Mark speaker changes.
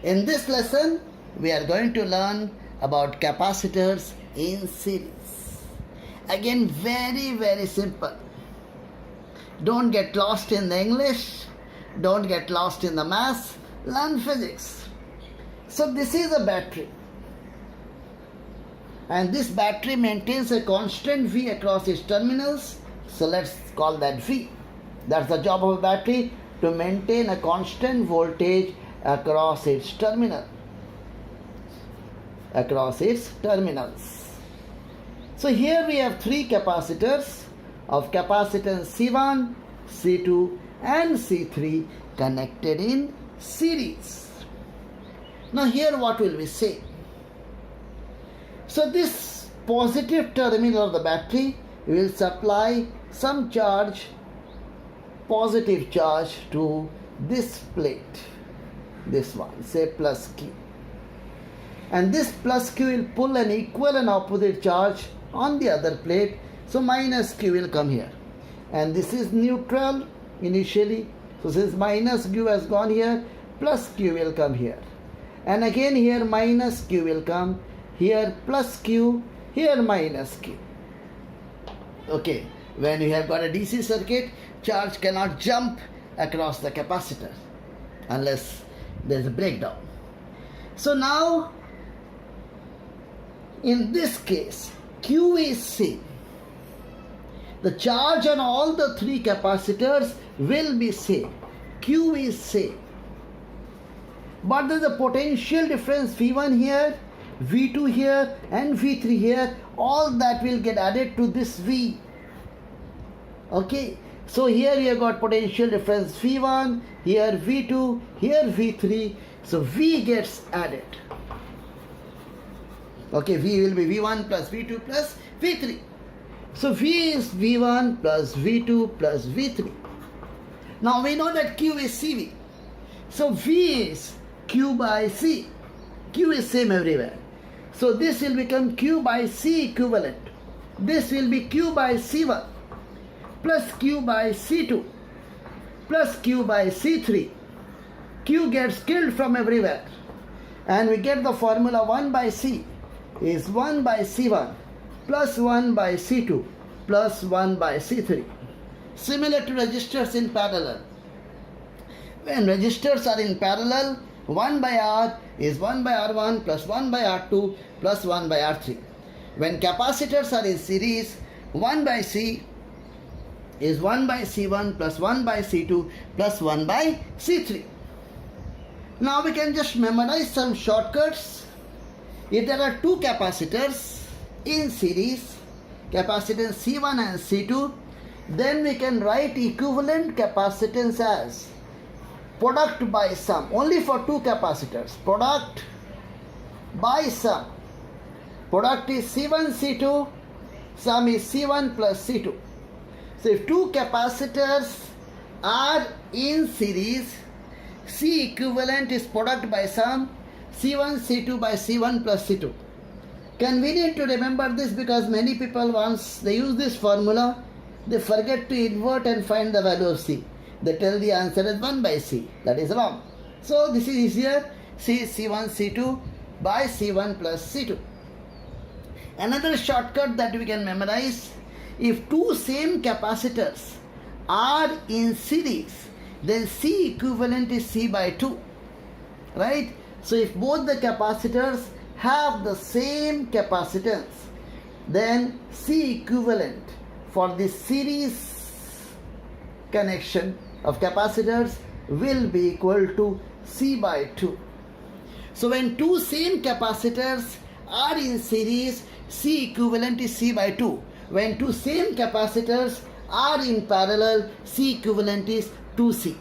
Speaker 1: In this lesson, we are going to learn about capacitors in series. Again, very simple. Don't get lost in the English. Don't get lost in the maths. Learn physics. So this is a battery. And this battery maintains a constant V across its terminals. So let's call that V. That's the job of a battery, to maintain a constant voltage across its terminal. Across its terminals. So here we have three capacitors of capacitance C1, C2 and C3 connected in series. Now here what will we say? So this positive terminal of the battery will supply some charge, positive charge, to this plate. This one, say plus Q. And this plus Q will pull an equal and opposite charge on the other plate. So minus Q will come here. And this is neutral initially. So since minus Q has gone here, plus Q will come here. And again here minus Q will come. Here plus Q, here minus Q. Okay, when you have got a DC circuit, charge cannot jump across the capacitor unless there is a breakdown. So now, in this case, Q is same. The charge on all the three capacitors will be same. Q is same. But there is a potential difference, V1 here, V2 here and V3 here. All that will get added to this V. Okay. So here you have got potential difference V1, here V2, here V3. So V gets added. Okay, V will be V1 plus V2 plus V3. So V is V1 plus V2 plus V3. Now we know that Q is CV. So V is Q by C. Q is same everywhere. So this will become Q by C equivalent. This will be Q by C1 plus Q by C2 plus Q by C3. Q gets killed from everywhere. And we get the formula 1 by C is 1 by C1 plus 1 by C2 plus 1 by C3. Similar to resistors in parallel. When resistors are in parallel, 1 by R is 1 by R1 plus 1 by R2 plus 1 by R3. When capacitors are in series, 1 by C is 1 by C1 plus 1 by C2 plus 1 by C3. Now we can just memorize some shortcuts. If there are two capacitors in series, capacitance C1 and C2, then we can write equivalent capacitance as product by sum. Only for two capacitors. Product by sum. Product is C1, C2. Sum is C1 plus C2. So if two capacitors are in series, C equivalent is product by sum, C1, C2 by C1 plus C2. Convenient to remember this because many people, once they use this formula, they forget to invert and find the value of C. They tell the answer is 1 by C. That is wrong. So this is easier. C is C1, C2 by C1 plus C2. Another shortcut that we can memorize, if two same capacitors are in series, then C equivalent is C by 2. Right? So if both the capacitors have the same capacitance, then C equivalent for the series connection of capacitors will be equal to C by 2. So when two same capacitors are in series, C equivalent is C by 2. When two same capacitors are in parallel, C equivalent is 2C.